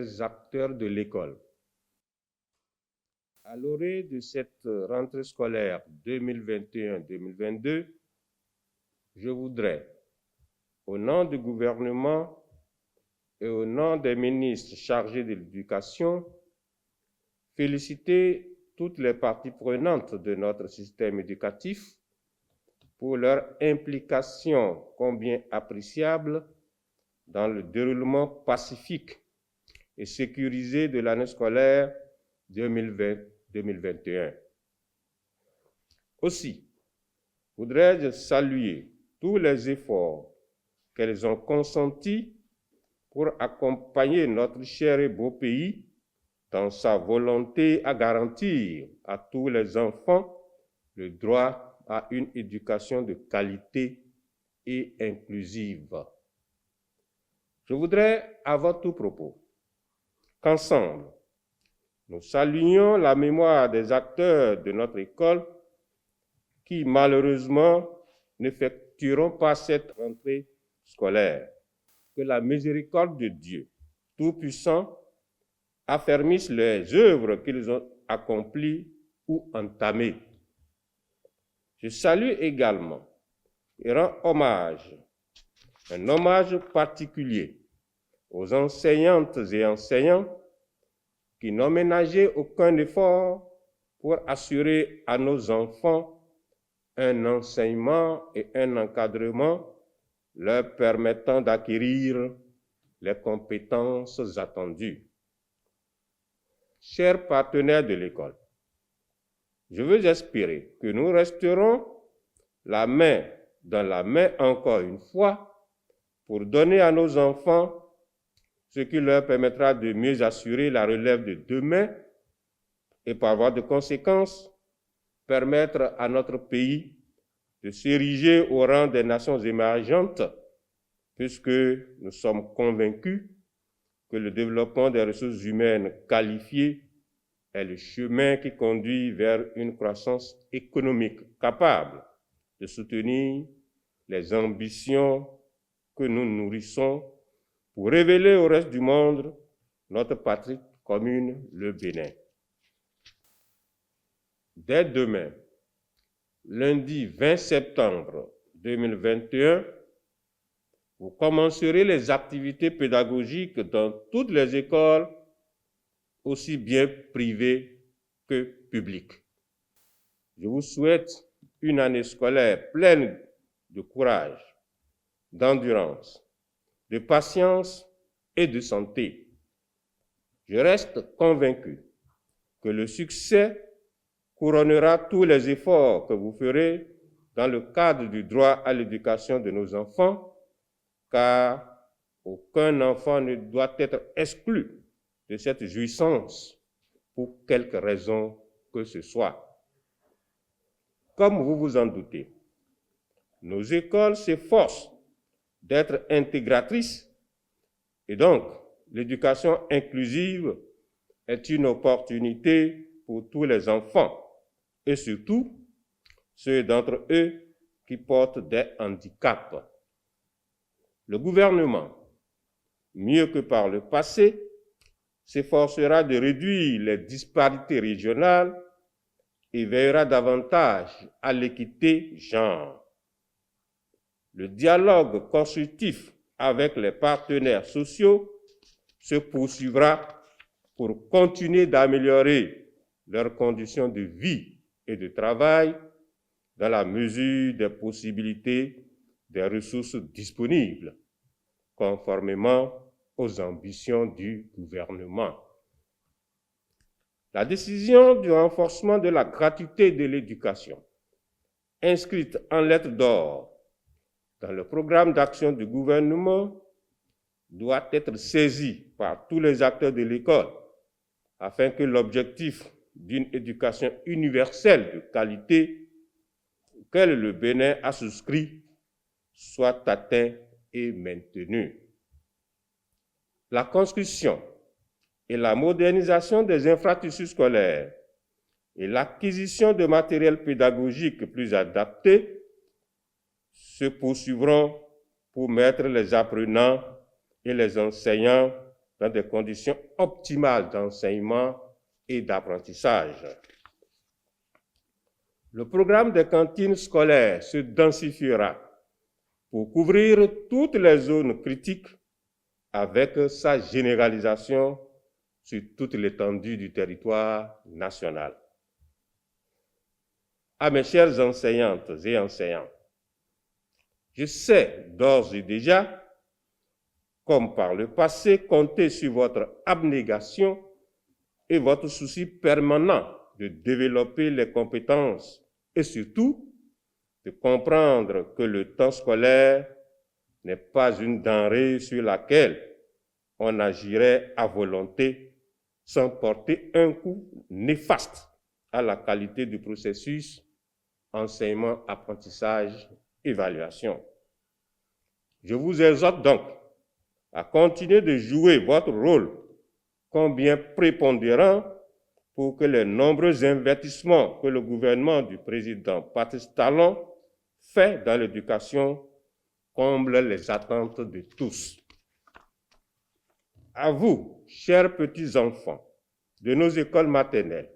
chers acteurs de l'école. À l'orée de cette rentrée scolaire 2021-2022, je voudrais, au nom du gouvernement et au nom des ministres chargés de l'éducation, féliciter toutes les parties prenantes de notre système éducatif pour leur implication combien appréciable dans le déroulement pacifique et sécurisé de l'année scolaire 2020-2021. Aussi, voudrais-je saluer tous les efforts qu'elles ont consentis pour accompagner notre cher et beau pays dans sa volonté à garantir à tous les enfants le droit à une éducation de qualité et inclusive. Je voudrais, avant tout propos, qu'ensemble, nous saluions la mémoire des acteurs de notre école qui, malheureusement, n'effectueront pas cette rentrée scolaire. Que la miséricorde de Dieu Tout-Puissant affermisse les œuvres qu'ils ont accomplies ou entamées. Je salue également et rends un hommage particulier aux enseignantes et enseignants qui n'ont ménagé aucun effort pour assurer à nos enfants un enseignement et un encadrement leur permettant d'acquérir les compétences attendues. Chers partenaires de l'école, je veux espérer que nous resterons la main dans la main encore une fois pour donner à nos enfants ce qui leur permettra de mieux assurer la relève de demain et par voie de conséquence, permettre à notre pays de s'ériger au rang des nations émergentes, puisque nous sommes convaincus que le développement des ressources humaines qualifiées est le chemin qui conduit vers une croissance économique capable de soutenir les ambitions que nous nourrissons pour révéler au reste du monde notre patrie commune, le Bénin. Dès demain, lundi 20 septembre 2021, vous commencerez les activités pédagogiques dans toutes les écoles, aussi bien privées que publiques. Je vous souhaite une année scolaire pleine de courage, d'endurance, de patience et de santé. Je reste convaincu que le succès couronnera tous les efforts que vous ferez dans le cadre du droit à l'éducation de nos enfants, car aucun enfant ne doit être exclu de cette jouissance pour quelque raison que ce soit. Comme vous vous en doutez, nos écoles s'efforcent d'être intégratrices et donc l'éducation inclusive est une opportunité pour tous les enfants et surtout ceux d'entre eux qui portent des handicaps. Le gouvernement, mieux que par le passé, s'efforcera de réduire les disparités régionales et veillera davantage à l'équité genre. Le dialogue constructif avec les partenaires sociaux se poursuivra pour continuer d'améliorer leurs conditions de vie et de travail dans la mesure des possibilités des ressources disponibles, conformément aux ambitions du gouvernement. La décision du renforcement de la gratuité de l'éducation, inscrite en lettres d'or dans le programme d'action du gouvernement, doit être saisie par tous les acteurs de l'école afin que l'objectif d'une éducation universelle de qualité auquel le Bénin a souscrit soit atteint et maintenu. La construction et la modernisation des infrastructures scolaires et l'acquisition de matériel pédagogique plus adapté se poursuivront pour mettre les apprenants et les enseignants dans des conditions optimales d'enseignement et d'apprentissage. Le programme des cantines scolaires se densifiera pour couvrir toutes les zones critiques avec sa généralisation sur toute l'étendue du territoire national. À mes chères enseignantes et enseignants, je sais d'ores et déjà, comme par le passé, compter sur votre abnégation et votre souci permanent de développer les compétences et surtout de comprendre que le temps scolaire n'est pas une denrée sur laquelle on agirait à volonté sans porter un coup néfaste à la qualité du processus enseignement, apprentissage, évaluation. Je vous exhorte donc à continuer de jouer votre rôle combien prépondérant pour que les nombreux investissements que le gouvernement du président Patrice Talon fait dans l'éducation comblent les attentes de tous. À vous, chers petits-enfants de nos écoles maternelles,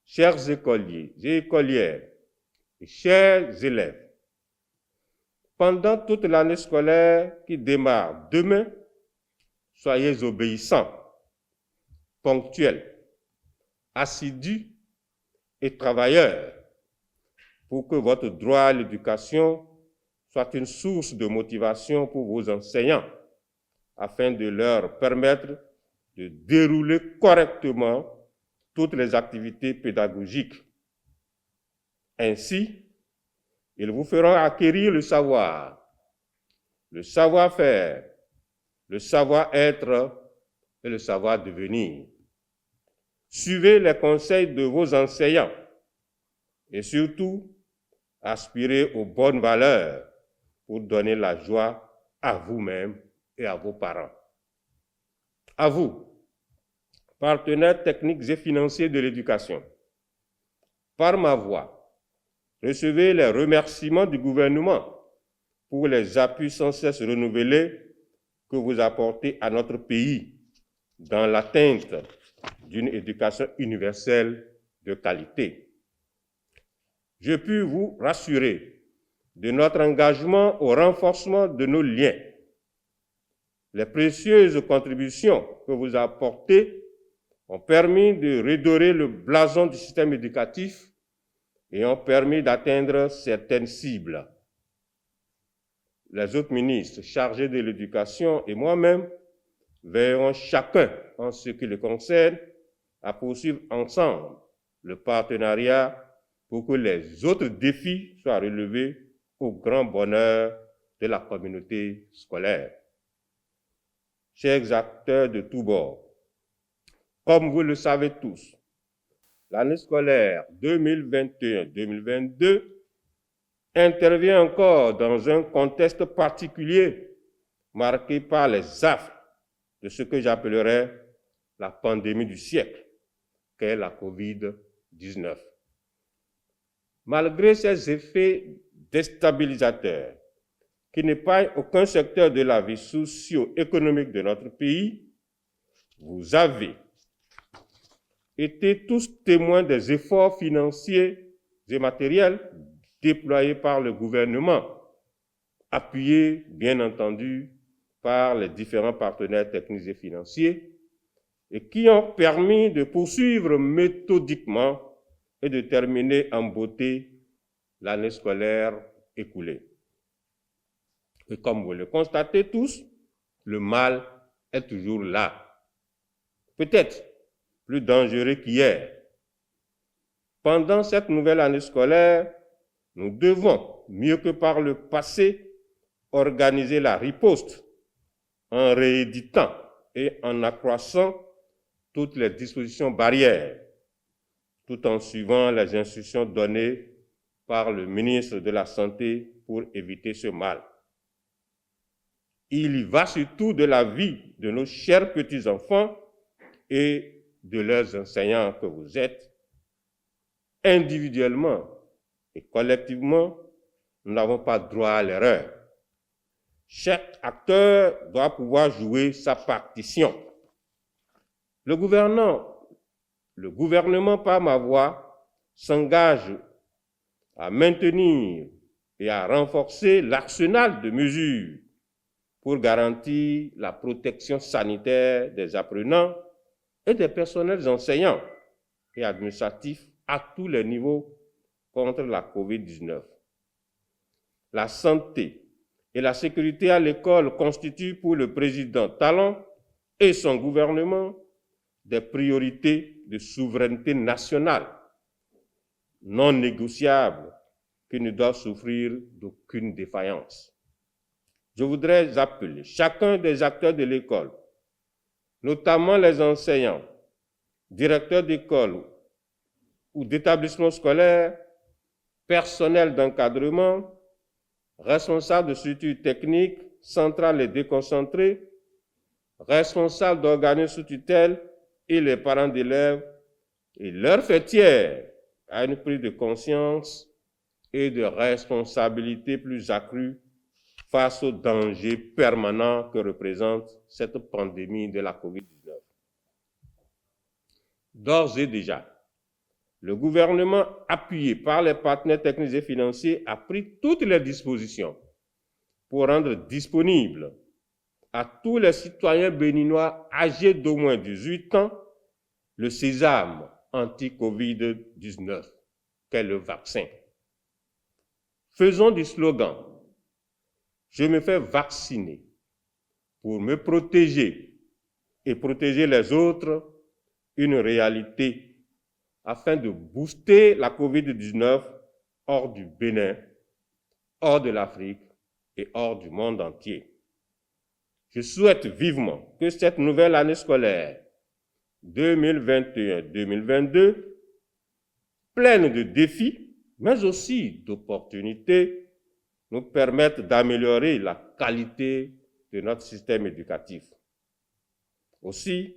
chers écoliers et écolières, et chers élèves, pendant toute l'année scolaire qui démarre demain, soyez obéissants, ponctuels, assidus et travailleurs pour que votre droit à l'éducation soit une source de motivation pour vos enseignants afin de leur permettre de dérouler correctement toutes les activités pédagogiques. Ainsi, ils vous feront acquérir le savoir-faire, le savoir-être et le savoir-devenir. Suivez les conseils de vos enseignants et surtout, aspirez aux bonnes valeurs pour donner la joie à vous-même et à vos parents. À vous, partenaires techniques et financiers de l'éducation, par ma voix, recevez les remerciements du gouvernement pour les appuis sans cesse renouvelés que vous apportez à notre pays dans l'atteinte d'une éducation universelle de qualité. Je puis vous rassurer de notre engagement au renforcement de nos liens. Les précieuses contributions que vous apportez ont permis de redorer le blason du système éducatif et ont permis d'atteindre certaines cibles. Les autres ministres chargés de l'éducation et moi-même veillerons chacun, en ce qui le concerne, à poursuivre ensemble le partenariat pour que les autres défis soient relevés au grand bonheur de la communauté scolaire. Chers acteurs de tous bords, comme vous le savez tous, l'année scolaire 2021-2022 intervient encore dans un contexte particulier marqué par les affres de ce que j'appellerais la pandémie du siècle, qu'est la COVID-19. Malgré ces effets déstabilisateurs qui n'épargnent aucun secteur de la vie socio-économique de notre pays, vous avez été tous témoins des efforts financiers et matériels déployés par le gouvernement, appuyés, bien entendu, par les différents partenaires techniques et financiers, et qui ont permis de poursuivre méthodiquement et de terminer en beauté l'année scolaire écoulée. Et comme vous le constatez tous, le mal est toujours là. Peut-être plus dangereux qu'hier. Pendant cette nouvelle année scolaire, nous devons, mieux que par le passé, organiser la riposte en rééditant et en accroissant toutes les dispositions barrières, tout en suivant les instructions données par le ministre de la Santé pour éviter ce mal. Il y va surtout de la vie de nos chers petits-enfants et de leurs enseignants que vous êtes. Individuellement et collectivement, nous n'avons pas droit à l'erreur. Chaque acteur doit pouvoir jouer sa partition. Le gouvernement, par ma voix, s'engage à maintenir et à renforcer l'arsenal de mesures pour garantir la protection sanitaire des apprenants et des personnels enseignants et administratifs à tous les niveaux contre la COVID-19. La santé et la sécurité à l'école constituent pour le président Talon et son gouvernement des priorités de souveraineté nationale non négociables qui ne doivent souffrir d'aucune défaillance. Je voudrais appeler chacun des acteurs de l'école, notamment les enseignants, directeurs d'école ou d'établissements scolaires, personnel d'encadrement, responsables de structures techniques, centrales et déconcentrées, responsables d'organismes sous tutelle et les parents d'élèves, et leur faire tiers à une prise de conscience et de responsabilité plus accrue face aux dangers permanents que représente cette pandémie de la COVID-19. D'ores et déjà, le gouvernement, appuyé par les partenaires techniques et financiers, a pris toutes les dispositions pour rendre disponible à tous les citoyens béninois âgés d'au moins 18 ans le sésame anti-COVID-19, qu'est le vaccin. Faisons du slogan « Je me fais vacciner pour me protéger et protéger les autres » une réalité afin de booster la COVID-19 hors du Bénin, hors de l'Afrique et hors du monde entier. Je souhaite vivement que cette nouvelle année scolaire 2021-2022, pleine de défis, mais aussi d'opportunités, nous permette d'améliorer la qualité de notre système éducatif. Aussi,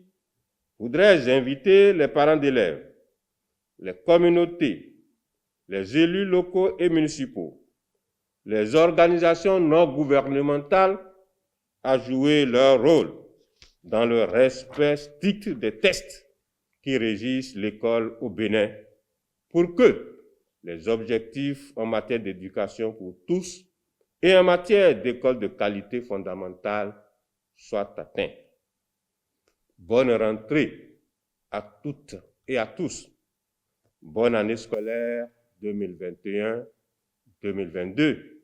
voudrais-je inviter les parents d'élèves, les communautés, les élus locaux et municipaux, les organisations non gouvernementales à jouer leur rôle dans le respect strict des tests qui régissent l'école au Bénin pour que les objectifs en matière d'éducation pour tous et en matière d'école de qualité fondamentale soient atteints. Bonne rentrée à toutes et à tous. Bonne année scolaire 2021-2022.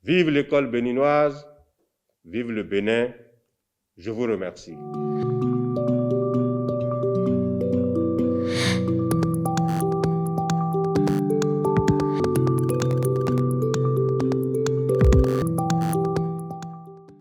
Vive l'école béninoise, vive le Bénin. Je vous remercie.